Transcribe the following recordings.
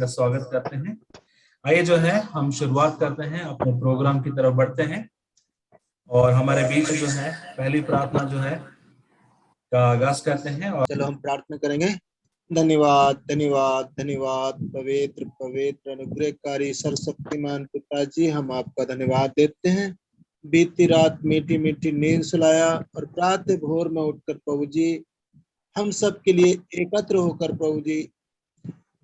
का स्वागत करते हैं। आइए जो है हम शुरुआत करते हैं, अपने प्रोग्राम की तरफ बढ़ते हैं और हमारे बीच जो है पहली प्रार्थना जो है का आगाज करते हैं। और चलो हम प्रार्थना करेंगे। धन्यवाद धन्यवाद धन्यवाद पवित्र पवित्र अनुग्रहकारी सर्वशक्तिमान पिताजी, हम आपका धन्यवाद देते हैं। बीती रात मीठी मीठी नींद सुलाया और प्रातः भोर में उठकर प्रभु जी हम सब के लिए एकत्र होकर प्रभु जी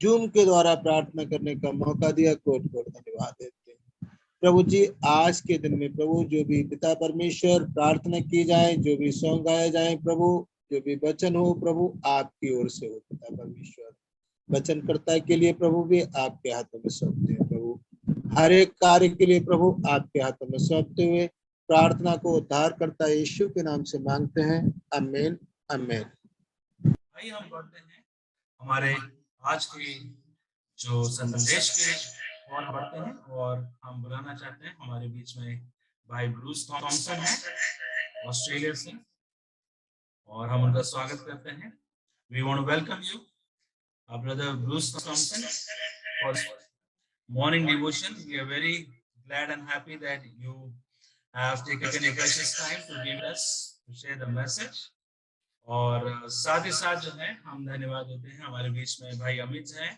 जूम के द्वारा प्रार्थना करने का मौका दिया। कोट कोट धन्यवाद देते हैं प्रभु जी। आज के दिन में प्रभु जो भी पिता परमेश्वर प्रार्थना की जाए, जो भी सॉन्ग गाए जाए प्रभु, जो भी वचन हो प्रभु आपकी ओर से हो पिता परमेश्वर। वचनकर्ता के लिए प्रभु भी आपके हाथों में सौंपते हैं प्रभु। हर एक कार्य के लिए प्रभु आपके हाथों में सौंपते हुए प्रार्थना को उद्धारकर्ता यीशु के नाम से मांगते हैं। आमीन आमीन। आइए हम बढ़ते हैं हमारे आज के जो संदेश के और बढ़ते हैं और हम बुलाना चाहते हैं हमारे बीच में भाई ब्रूस थॉमसन है ऑस्ट्रेलिया से, और हम उनका स्वागत करते हैं। We want to welcome you, our brother Bruce Thompson, for morning devotion. We are very glad and happy that you have taken a precious time to give us to share the message. और साथ ही साथ जो है हम धन्यवाद देते हैं हमारे बीच में भाई अमित हैं,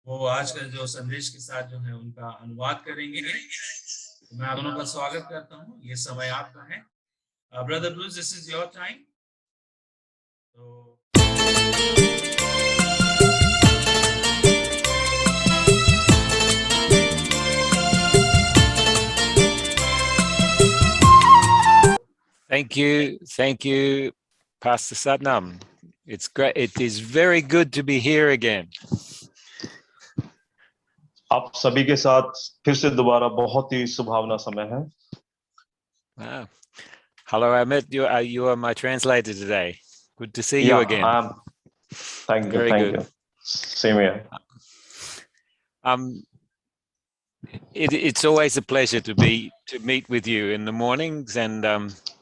वो आज का जो संदेश के साथ जो है उनका अनुवाद करेंगे। तो मैं आप दोनों का स्वागत करता हूँ, ये समय आपका है। Brother Bruce, this is your time. Thank you, Pastor Satnam. It's great. It is very good to be here again. आप सभी के साथ फिर से दोबारा बहुत ही सुहावना समय है। Wow. Hello, Amit. You are my translator today. Good to see you again. Thank you. Thank you. Same here. It's always a pleasure to meet with you in the mornings, and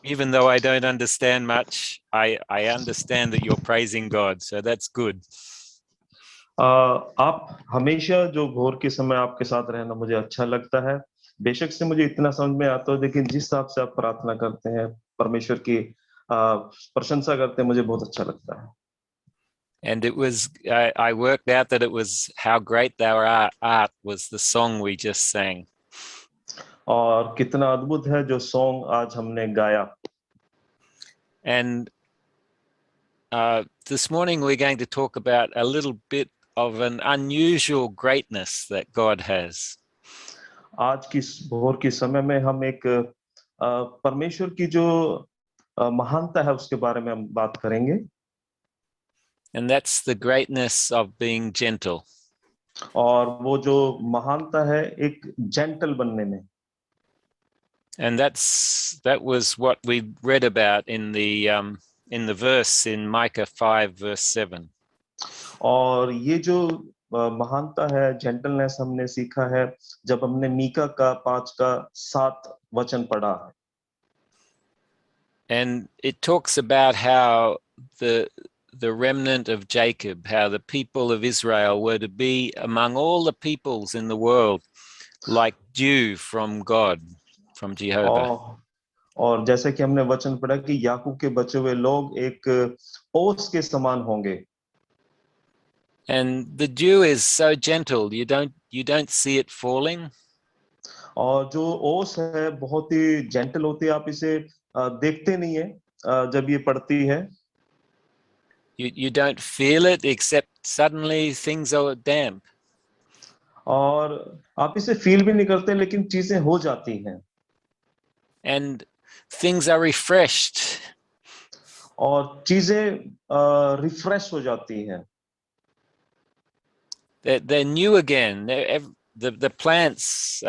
even though I don't understand much, I understand that you're praising God, so that's good. आप हमेशा जो भोर के समय आपके साथ रहना मुझे अच्छा लगता है। बेशक से मुझे इतना समझ में आता है, लेकिन जिस हिसाब से आप प्रार्थना करते हैं, परमेश्वर की प्रशंसा करते हैं, मुझे बहुत अच्छा लगता है। And it was, I worked out that it was How Great Thou Art was the song we just sang. और कितना अद्भुत है जो सॉन्ग आज हमने गाया। And this morning we're going to talk about a little bit of an unusual greatness that God has. आज की भोर के समय में हम एक परमेश्वर की जो महानता है उसके बारे में हम बात करेंगे। And that's the greatness of being gentle. और वो जो महानता है एक जेंटल बनने में। And that was what we read about in the verse in Micah 5 verse 7. और ये जो महानता है, जेंटलनेस, हमने सीखा है जब हमने मीका का 5 का 7 वचन पढ़ा है। And it talks about how the remnant of Jacob, how the people of Israel were to be among all the peoples in the world, like dew from God, from Jehovah. और जैसे कि हमने वचन पढ़ा कि याकूब के बचे हुए लोग एक ओस के समान होंगे। And the dew is so gentle, you don't see it falling. और जो ओस है बहुत ही जेंटल होती है, आप इसे देखते नहीं है जब ये पड़ती है। You don't feel it except suddenly things are damp. और आप इसे फील भी नहीं करते, लेकिन चीजें हो जाती हैं। And things are refreshed. और चीजें रिफ्रेश हो जाती हैं। They're new again. The plants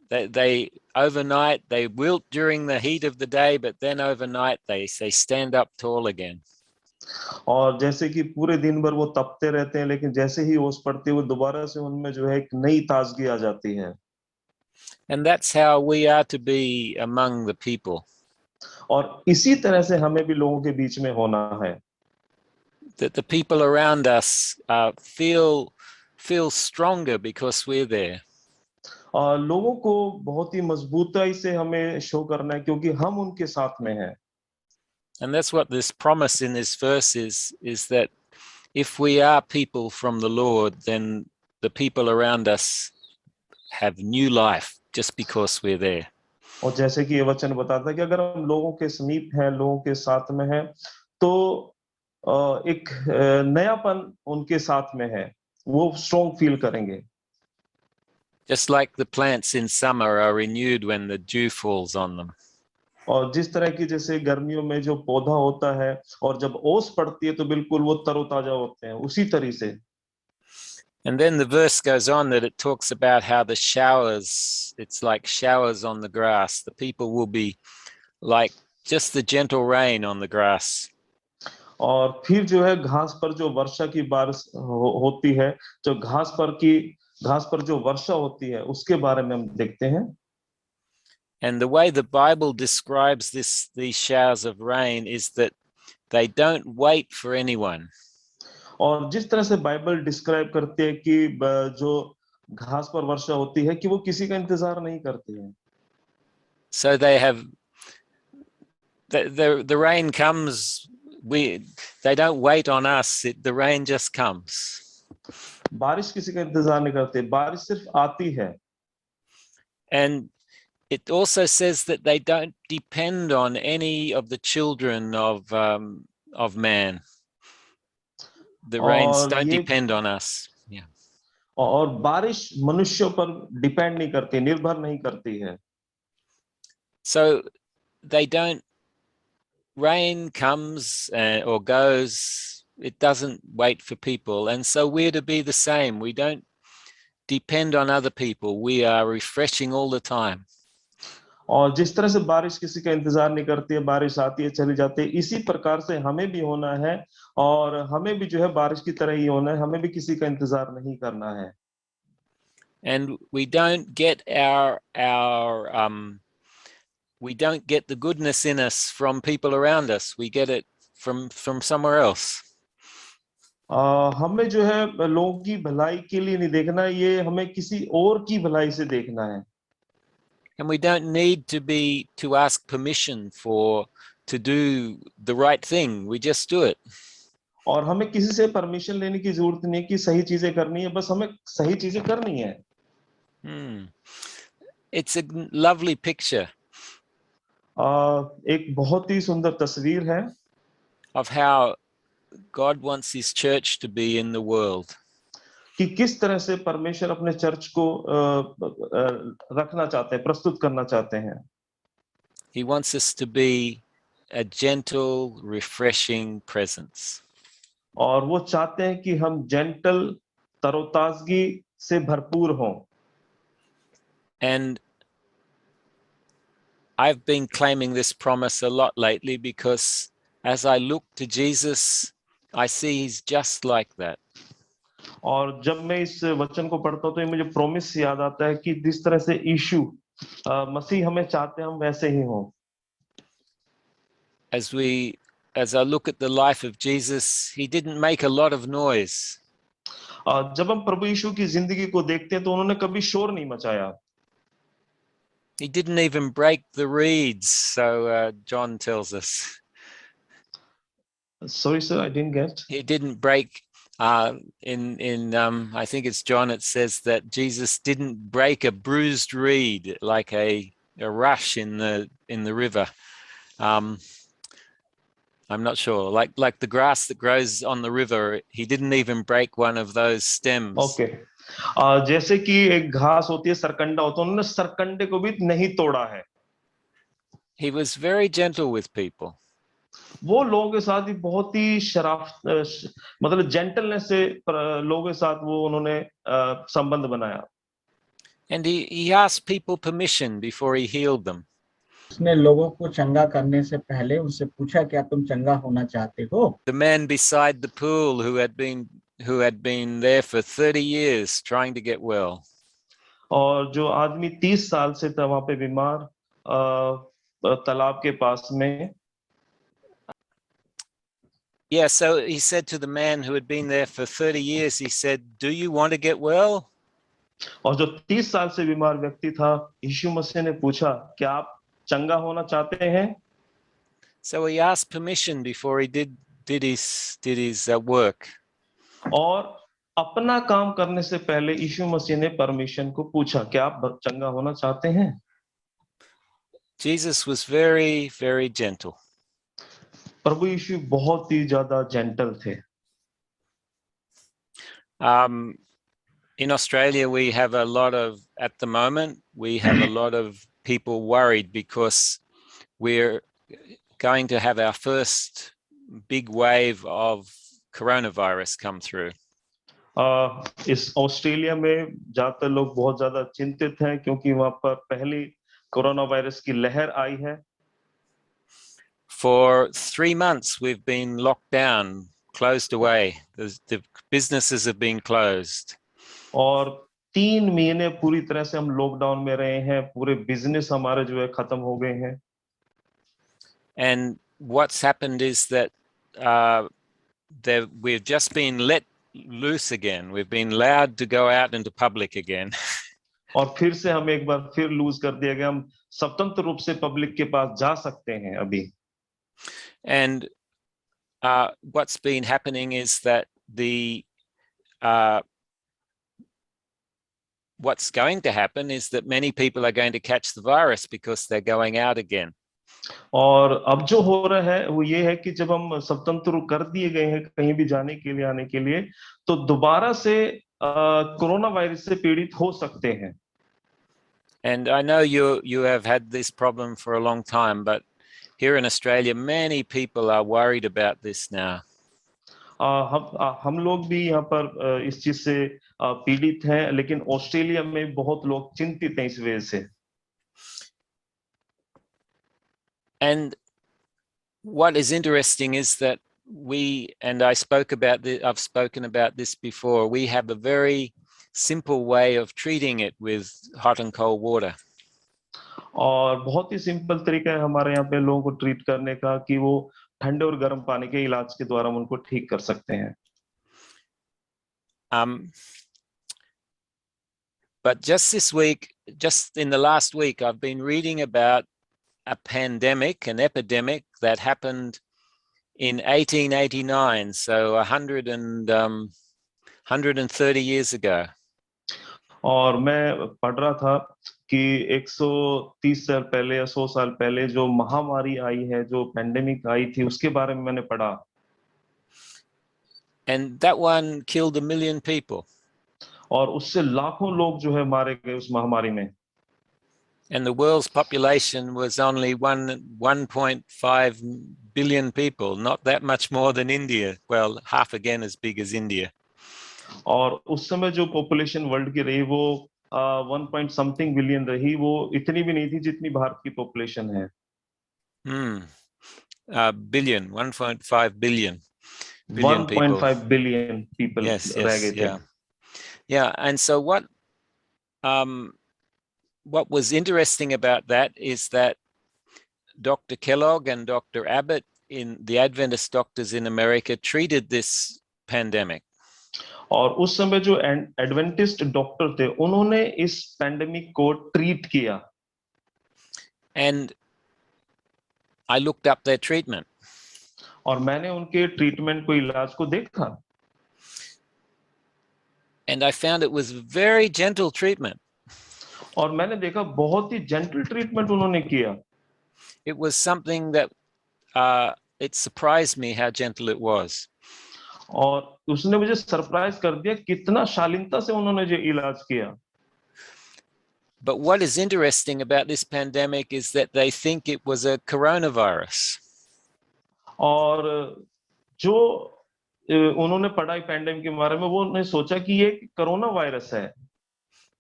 they overnight they wilt during the heat of the day, but then overnight they stand up tall again. और जैसे कि पूरे दिन भर वो तपते रहते हैं, लेकिन जैसे ही ओस पड़ती है वो दोबारा से उनमें जो है एक नई ताजगी आ जाती है। And that's how we are to be among the people. और इसी तरह से हमें भी लोगों के बीच में होना है। That the people around us feel feels stronger because we're there. लोगों को बहुत ही मजबूताई से हमें शो करना है क्योंकि हम उनके साथ में हैं। And that's what this promise in this verse is that if we are people from the Lord, then the people around us have new life just because we're there. और जैसे कि ये वचन बताता है कि अगर हम लोगों के समीप हैं, लोगों के साथ में हैं, तो एक नयापन उनके साथ में है, वो स्ट्रॉन्ग फील करेंगे। Just like the plants in summer are renewed when the dew falls on them. और जिस तरह की जैसे गर्मियों में जो पौधा होता है और जब ओस पड़ती है तो बिल्कुल वो तरोताजा होते हैं, उसी तरह से। And then the verse goes on that it talks about how the showers, it's like showers on the grass. The people will be like just the gentle rain on the grass. और फिर जो है घास पर जो वर्षा की बारिश होती है, जो घास पर जो वर्षा होती है, उसके बारे में हम देखते हैं। And the way the Bible describes these showers of rain is that they don't wait for anyone. और जिस तरह से बाइबल डिस्क्राइब करती है कि जो घास पर वर्षा होती है कि वो किसी का इंतजार नहीं करती है। So they have the rain comes, they don't wait on us, the rain just comes. बारिश किसी का इंतजार नहीं करती, बारिश सिर्फ आती है। And it also says that they don't depend on any of the children of man. The rains don't depend on us. Yeah. और बारिश मनुष्यों पर डिपेंड नहीं करती, निर्भर नहीं करती है। So they don't, rain comes or goes, it doesn't wait for people. And so we're to be the same. We don't depend on other people. We are refreshing all the time. और जिस तरह से बारिश किसी का इंतजार नहीं करती है, बारिश आती है चली जाती है, इसी प्रकार से हमें भी होना है और हमें भी जो है बारिश की तरह ही होना है, हमें भी किसी का इंतजार नहीं करना है। And we don't get we don't get the goodness in us from people around us. We get it from somewhere else. हमें जो है लोगों की भलाई के लिए नहीं देखना, ये हमें किसी और की भलाई से देखना है। And we don't need to ask permission to do the right thing. We just do it. और हमें किसी से परमिशन लेने की जरूरत नहीं है कि सही चीजें करनी है, बस हमें सही चीजें करनी है। It's a lovely picture. एक बहुत ही सुंदर तस्वीर है of how God wants his church to be in the world. कि किस तरह से परमेश्वर अपने चर्च को रखना चाहते हैं, प्रस्तुत करना चाहते हैं। He wants us to be a gentle, refreshing presence. और वो चाहते हैं कि हम जेंटल, तरोताजगी से भरपूर हों। And I've been claiming this promise a lot lately because as I look to Jesus, I see he's just like that. और जब मैं इस वचन को पढ़ता हूं तो मुझे प्रॉमिस याद आता है कि जिस तरह से यीशु मसीह हमें चाहते हैं हम वैसे ही हों। As I look at the life of Jesus, he didn't make a lot of noise. जब हम प्रभु यीशु की जिंदगी को देखते हैं तो उन्होंने कभी शोर नहीं मचाया। He didn't even break the reeds, so John tells us. Sorry sir, I didn't get. He didn't break in I think it's John, it says that Jesus didn't break a bruised reed like a rush in the river. I'm not sure, like the grass that grows on the river, he didn't even break one of those stems. Okay. जैसे कि एक घास होती है, सरकंडा होता है, उन्होंने सरकंडे को भी नहीं तोड़ा है। He was very gentle with people. वो लोगों के साथ ही बहुत ही मतलब जेंटलनेस से लोगों के साथ वो उन्होंने संबंध बनाया। And he asked people permission before he healed them. उसने लोगों को चंगा करने से पहले उनसे पूछा, क्या तुम चंगा होना चाहते हो? The man beside the pool who had been there for 30 years trying to get well. और जो आदमी 30 साल से था वहां पे बीमार तालाब के पास में, Yeah, so he said to the man who had been there for 30 years, he said, "Do you want to get well?" और जो 30 साल से बीमार व्यक्ति था, यीशु मसीह ने पूछा, क्या आप चंगा होना चाहते हैं? So he asked permission before he did his work. और अपना काम करने से पहले यीशु मसीह ने परमिशन को पूछा, क्या आप चंगा होना चाहते हैं? Jesus was very, very gentle. प्रभु यीशु बहुत ही ज्यादा जेंटल थे। In Australia, we have a lot of, at the moment, we have a lot of people worried because we're going to have our first big wave of coronavirus come through. इस Australia में ज्यादातर लोग बहुत ज्यादा चिंतित हैं क्योंकि वहां पर पहली कोरोना वायरस की लहर आई है। For 3 months, we've been locked down, closed away. The businesses have been closed. और 3 महीने पूरी तरह से हम लॉकडाउन में रहे हैं, पूरे बिजनेस हमारे जो है खत्म हो गए हैं। And what's happened is that we've just been let loose again. We've been allowed to go out into public again. और फिर से हम एक बार फिर लूज कर दिया गया, हम स्वतंत्र रूप से पब्लिक के पास जा सकते हैं अभी। And what's been happening is that what's going to happen is that many people are going to catch the virus because they're going out again. और अब जो हो रहा है वो ये है कि जब हम स्वतंत्र कर दिए गए हैं कहीं भी जाने के लिए, आने के लिए, तो दोबारा से कोरोना वायरस से पीड़ित हो सकते हैं। And I know you have had this problem for a long time, but here in Australia, many people are worried about this now. हम लोग भी यहाँ पर इस चीज से पीड़ित हैं, लेकिन ऑस्ट्रेलिया में बहुत लोग चिंतित हैं इस वजह से। And what is interesting is that I've spoken about this before, we have a very simple way of treating it with hot and cold water. और बहुत ही सिंपल तरीका है हमारे यहाँ पे लोगों को ट्रीट करने का कि वो ठंडे और गर्म पानी के इलाज के द्वारा उनको ठीक कर सकते हैं। But just in the last week, I've been reading about a pandemic, an epidemic that happened in 1889, so 130 years ago. और मैं पढ़ रहा था कि 130 साल पहले या 100 साल पहले जो महामारी आई है, जो पैंडेमिक आई थी, उसके बारे में मैंने पढ़ा। And that one killed 1 million people. और उससे लाखों लोग जो है मारे गए उस महामारी में। And the world's population was only 1.5 billion people, not that much more than India. Well, half again as big as India. और उस समय जो पॉपुलेशन वर्ल्ड की रही वो 1 पॉइंट समथिंग बिलियन रही, वो इतनी भी नहीं थी जितनी भारत की पॉपुलेशन है। Billion, 1.5 billion. 1.5 billion people Yes, रह गए थे। Yeah, and so what was interesting about that is that Dr. Kellogg and Dr. Abbott, in the Adventist doctors in America, treated this pandemic. और उस समय जो एडवेंटिस्ट डॉक्टर थे उन्होंने इस पैंडेमिक को ट्रीट किया। And I looked up their treatment. और मैंने उनके ट्रीटमेंट को, इलाज को देखा। And I found it was very gentle treatment. और मैंने देखा बहुत ही जेंटल ट्रीटमेंट उन्होंने किया। It was something that it surprised me how gentle it was. और उसने मुझे सरप्राइज कर दिया कितना शालीनता से उन्होंने जो इलाज किया। But what is interesting about this pandemic is that they think it was a coronavirus. और जो उन्होंने पढ़ा पैंडेमिक के बारे में, वो उन्होंने सोचा कि ये कोरोना वायरस है।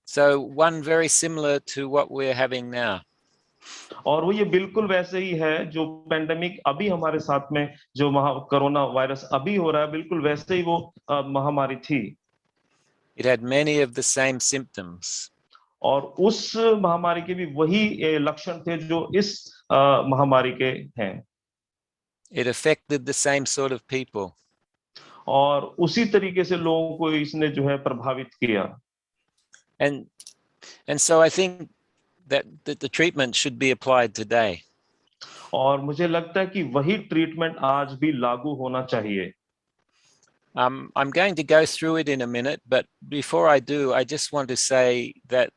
So one very similar to what we're having now. और वो ये बिल्कुल वैसे ही है जो पैंडेमिक अभी हमारे साथ में, जो कोरोना वायरस अभी हो रहा है, बिल्कुल वैसे ही वो महामारी थी। It had many of the same symptoms. और उस महामारी के भी वही लक्षण थे जो इस महामारी के हैं। It affected the same sort of people. और उसी तरीके से लोगों को इसने जो है प्रभावित किया। And so I think that the treatment should be applied today. और मुझे लगता है कि वही ट्रीटमेंट आज भी लागू होना चाहिए। I'm going to go through it in a minute, but before I do, I just want to say that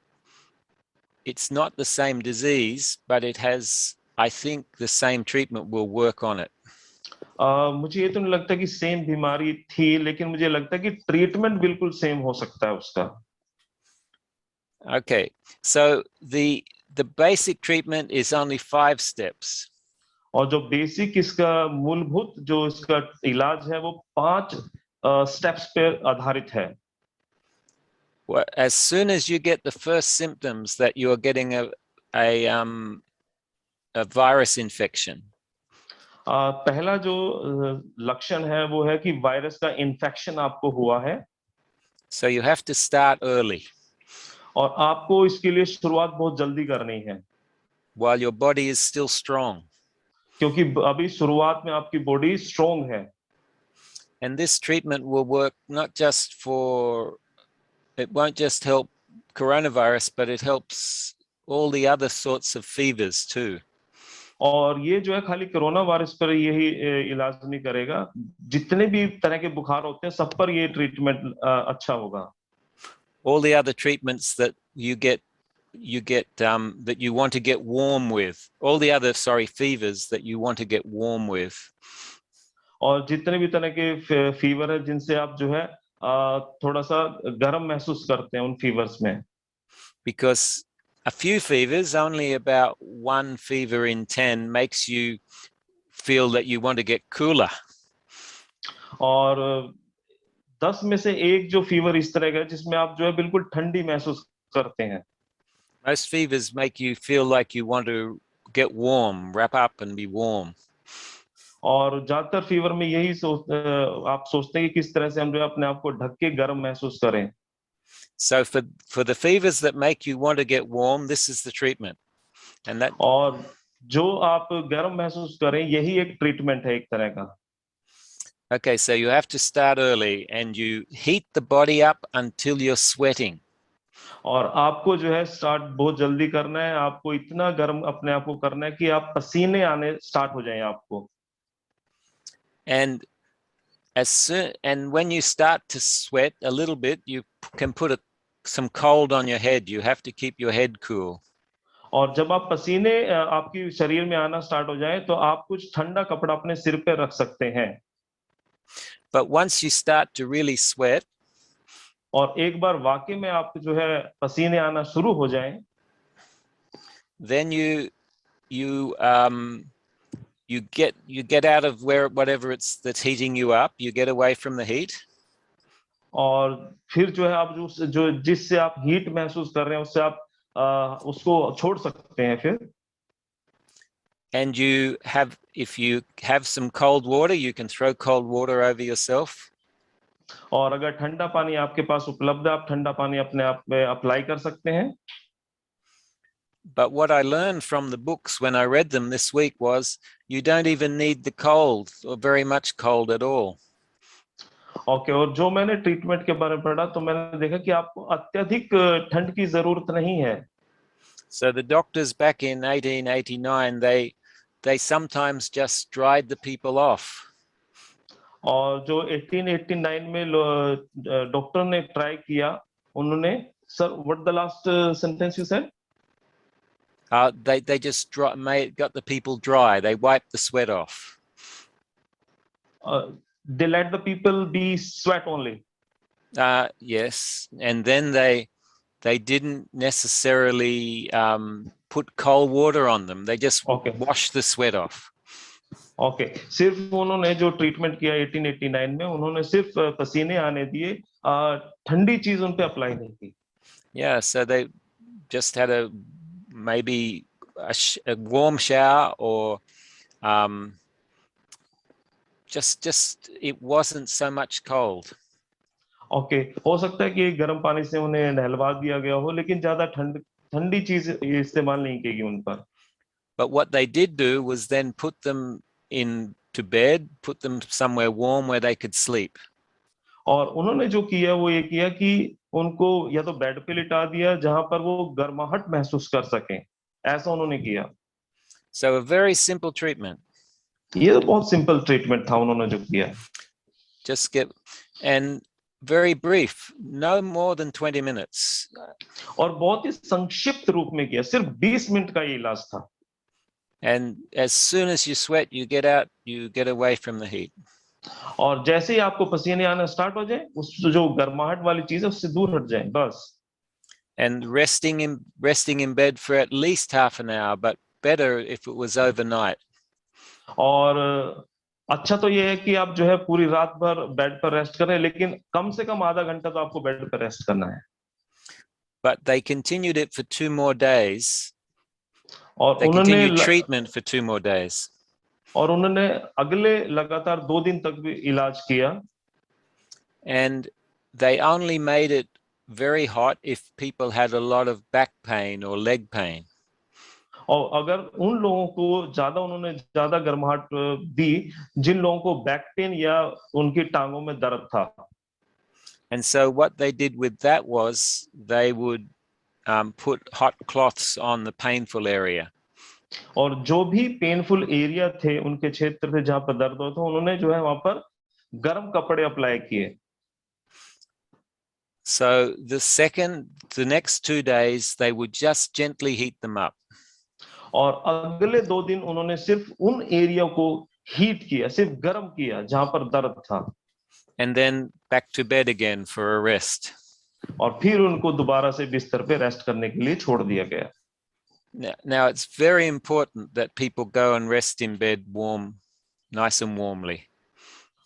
it's not the same disease, but it has, I think the same treatment will work on it. मुझे ये तो नहीं लगता कि same बीमारी थी, लेकिन मुझे लगता है कि ट्रीटमेंट बिल्कुल सेम हो सकता है उसका। Okay, so the basic treatment is only 5 steps. और जो बेसिक इसका मूलभूत जो इसका इलाज है वो 5 स्टेप्स पे आधारित है। Well, as soon as you get the first symptoms that you are getting a virus infection, पहला जो लक्षण है वो है कि वायरस का इन्फेक्शन आपको हुआ है। so you have to start early और आपको इसके लिए शुरुआत बहुत जल्दी करनी है while your body is still strong. क्योंकि अभी शुरुआत में आपकी बॉडी स्ट्रांग है। And this treatment will work not just for, it won't just help coronavirus, but it helps all the other sorts of fevers too. और ये जो है खाली कोरोना वायरस पर यही इलाज नहीं करेगा, जितने भी तरह के बुखार होते हैं सब पर ये ट्रीटमेंट अच्छा होगा। All the other treatments that you get that you want to get warm with, all the other fevers that you want to get warm with. और जितने भी तरह के फीवर है जिनसे आप जो है थोड़ा सा गर्म महसूस करते हैं उन फीवर्स में। Because a few fevers, only about 1 fever in 10 makes you feel that you want to get cooler. और 10 में से एक जो फीवर इस तरह का है जिसमें आप जो है बिल्कुल ठंडी महसूस करते हैं। Most fevers make you feel like you want to get warm, wrap up and be warm. और ज्यादातर फीवर में यही आप सोचते हैं कि किस तरह से हम जो है अपने आप को ढक के गर्म महसूस करें। So for the fevers that make you want to get warm, this is the treatment. And that, और जो आप गर्म महसूस करें यही एक ट्रीटमेंट है एक तरह का। okay, so you have to start early and you heat the body up until you're sweating. और आपको जो है स्टार्ट बहुत जल्दी करना है, आपको इतना गर्म अपने आप को करना है कि आप पसीने आने स्टार्ट हो जाएं आपको। And when you start to sweat a little bit, you can put some cold on your head. You have to keep your head cool. और जब आप पसीने आपकी शरीर में आना स्टार्ट हो जाए तो आप कुछ ठंडा कपड़ा अपने सिर पे रख सकते हैं। But once you start to really sweat, और एक बार वाकई में आप जो है पसीने आना शुरू हो जाएं, then you get out of whatever that's heating you up. You get away from the heat. और फिर जो है आप जो जिससे आप हीट महसूस कर रहे हैं उससे आप उसको छोड़ सकते हैं फिर। And if you have some cold water, you can throw cold water over yourself. और अगर ठंडा पानी आपके पास उपलब्ध है आप ठंडा पानी अपने आप में अप्लाई कर सकते हैं। But what I learned from the books when I read them this week was you don't even need the cold or very much cold at all. Okay, और जो मैंने ट्रीटमेंट के बारे में पढ़ा तो मैंने देखा कि आपको अत्यधिक ठंड की जरूरत नहीं है। So the doctors back in 1889 they sometimes just dried the people off. और जो 1889 में डॉक्टर ने ट्राई किया, उन्होंने sir what the last sentence you said? They just got the people dry. They wiped the sweat off. They let the people be sweat only. Yes, and then they didn't necessarily put cold water on them. They just washed the sweat off. Okay, सिर्फ उन्होंने जो treatment किया 1889 में उन्होंने सिर्फ पसीने आने दिए, ठंडी चीज उन पे अप्लाई नहीं की। Yeah, so they just had maybe a warm shower or just it wasn't so much cold. Okay, हो सकता है कि गर्म पानी से उन्हें नहलवा दिया गया हो लेकिन ज्यादा ठंडी चीज इस्तेमाल नहीं की उन पर। But what they did do was then put them in to bed, put them somewhere warm where they could sleep. और उन्होंने जो किया वो ये किया कि उनको या तो बेड पे लिटा दिया जहां पर वो गर्माहट महसूस कर सकें, ऐसा उन्होंने किया। So a very simple treatment. ये तो बहुत सिंपल ट्रीटमेंट था उन्होंने जो किया। Just get, and very brief, no more than 20 minutes. और बहुत ही संक्षिप्त रूप में किया, सिर्फ 20 मिनट का ये इलाज था। And as soon as you sweat, you get out, you get away from the heat. और जैसे ही आपको पसीने आना स्टार्ट हो जाए, उस जो गर्माहट वाली चीज है उससे दूर हट जाए बस। And resting in bed for at least half an hour, but better if it was overnight. और अच्छा तो ये है कि आप जो है पूरी रात भर बेड पर रेस्ट करें, लेकिन कम से कम आधा घंटा तो आपको बेड पर रेस्ट करना है। But they continued it for 2 more days. और They उन्होंने continued treatment for 2 more days. और उन्होंने अगले लगातार 2 दिन तक भी इलाज किया। And they only made it very hot if people had a lot of back pain or leg pain. और अगर उन लोगों को उन्होंने ज्यादा गर्माहट दी जिन लोगों को बैक पेन या उनकी टांगों में दर्द था। And so what they did with that was they would put hot cloths on the painful area. और जो भी पेनफुल एरिया थे उनके क्षेत्र थे जहां पर दर्द होता, उन्होंने जो है वहां पर गर्म कपड़े अप्लाई किए। So the next 2 days, they would just gently heat them up. और अगले 2 दिन उन्होंने सिर्फ उन एरिया को हीट किया, सिर्फ गर्म किया जहां पर दर्द था। And then back to bed again for a rest. और फिर उनको दोबारा से बिस्तर पे रेस्ट करने के लिए छोड़ दिया गया। Now it's very important that people go and rest in bed warm, nice and warmly.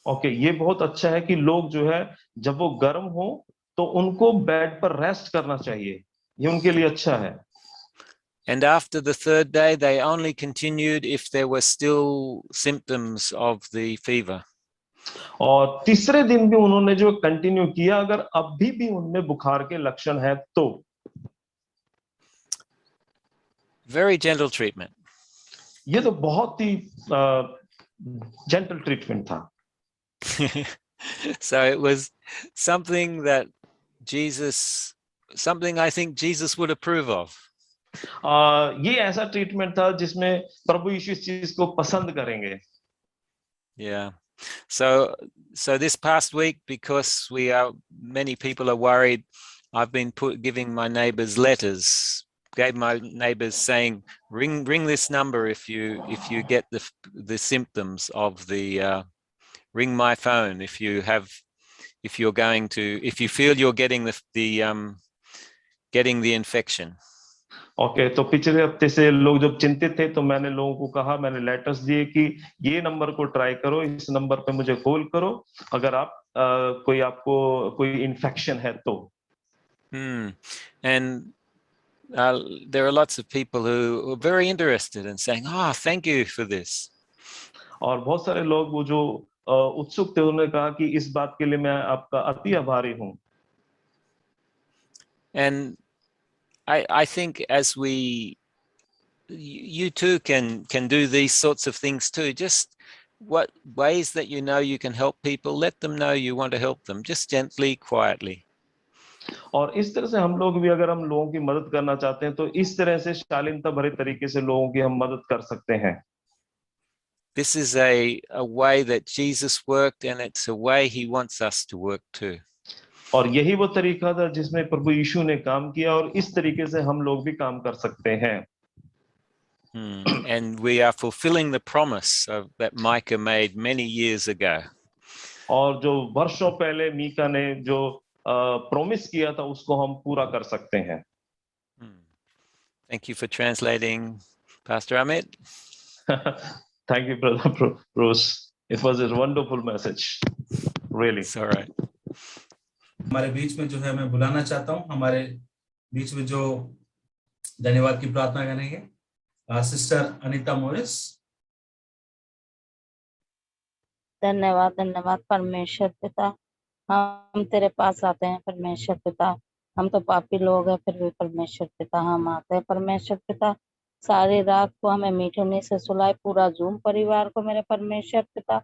Okay, ये बहुत अच्छा है कि लोग जो है जब वो गर्म हो तो उनको बेड पर रेस्ट करना चाहिए, ये उनके लिए अच्छा है। And after the 3rd day, they only continued if there were still symptoms of the fever. और तीसरे दिन भी उन्होंने जो कंटिन्यू किया, अगर अब भी उनमें बुखार के लक्षण है तो। Very gentle treatment. ये तो बहुत ही जेंटल ट्रीटमेंट था। So it was something that something I think Jesus would approve of. ये ऐसा ट्रीटमेंट था जिसमें प्रभु यीशु इस चीज को पसंद करेंगे। Yeah. So this past week, because many people are worried, I've been giving my neighbors letters. Gave my neighbors saying, ring this number if you get the symptoms of the ring my phone if you feel you're getting the infection. Okay, तो पिछले हफ्ते से लोग जब चिंतित थे तो मैंने लोगों को कहा, मैंने लेटर्स दिए कि ये नंबर को ट्राई करो, इस नंबर पे मुझे कॉल करो अगर आपको कोई इन्फेक्शन है तो। And there are lots of people who are very interested in saying, thank you for this. और बहुत सारे लोग वो जो उत्सुक थे, उन्होंने कहा कि इस बात के लिए मैं आपका अति आभारी हूं। And I think as you too can do these sorts of things too. Just what ways that you can help people, let them know you want to help them, just gently, quietly. और इस तरह से हम लोग भी अगर हम लोगों की मदद करना चाहते हैं तो इस तरह से शालीनता भरे तरीके से लोगों की हम मदद कर सकते हैं। This is a way that Jesus worked, and it's a way he wants us to work too. और यही वो तरीका था जिसमें प्रभु यीशु ने काम किया, और इस तरीके से हम लोग भी काम कर सकते हैं। And we are fulfilling the promise that Micah made many years ago. और जो वर्षों पहले मीका ने जो प्रॉमिस किया था उसको हम पूरा कर सकते हैं। Thank you for translating, Pastor Amit. Thank you, Brother Bruce. It was a wonderful message. Really. It's all right. हमारे बीच में जो है मैं बुलाना चाहता हूँ, हमारे बीच में जो धन्यवाद की प्रार्थना करेंगे, सिस्टर अनीता मोरिस। धन्यवाद धन्यवाद परमेश्वर पिता, हम तेरे पास आते हैं परमेश्वर पिता। हम तो पापी लोग हैं, फिर भी परमेश्वर पिता हम आते हैं परमेश्वर पिता। सारी रात को हमें मीठे नींद से सुलाए, पूरा जूम परिवार को मेरे परमेश्वर पिता।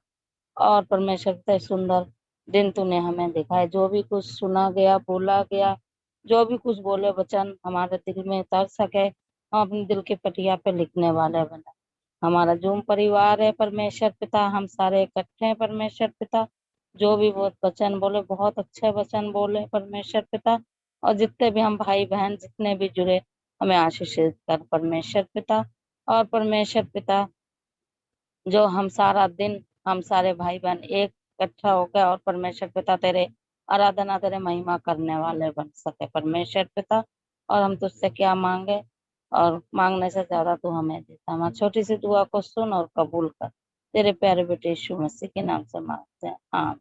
और परमेश्वर पिता सुंदर दिन तूने हमें दिखाए, जो भी कुछ सुना गया, बोला गया, जो भी कुछ बोले वचन हमारे दिल में उतर सके, हम अपने दिल की पटिया पे लिखने वाले बने। हमारा जूम परिवार है परमेश्वर पिता, हम सारे इकट्ठे हैं परमेश्वर पिता। जो भी वो वचन बोले, बहुत अच्छे वचन बोले परमेश्वर पिता। और जितने भी हम भाई बहन जितने भी जुड़े, हमें आशीषित कर परमेश्वर पिता। और परमेश्वर पिता, जो हम सारा दिन, हम सारे भाई बहन एक इकट्ठा होकर और परमेश्वर पिता तेरे आराधना, तेरे महिमा करने वाले बन सके परमेश्वर पिता। और हम तुझसे क्या मांगे, और मांगने से ज्यादा तू हमें देता। हमारी छोटी सी दुआ को सुन और कबूल कर, तेरे प्यारे बेटे यीशु मसीह के नाम से मांगते हैं, आमीन।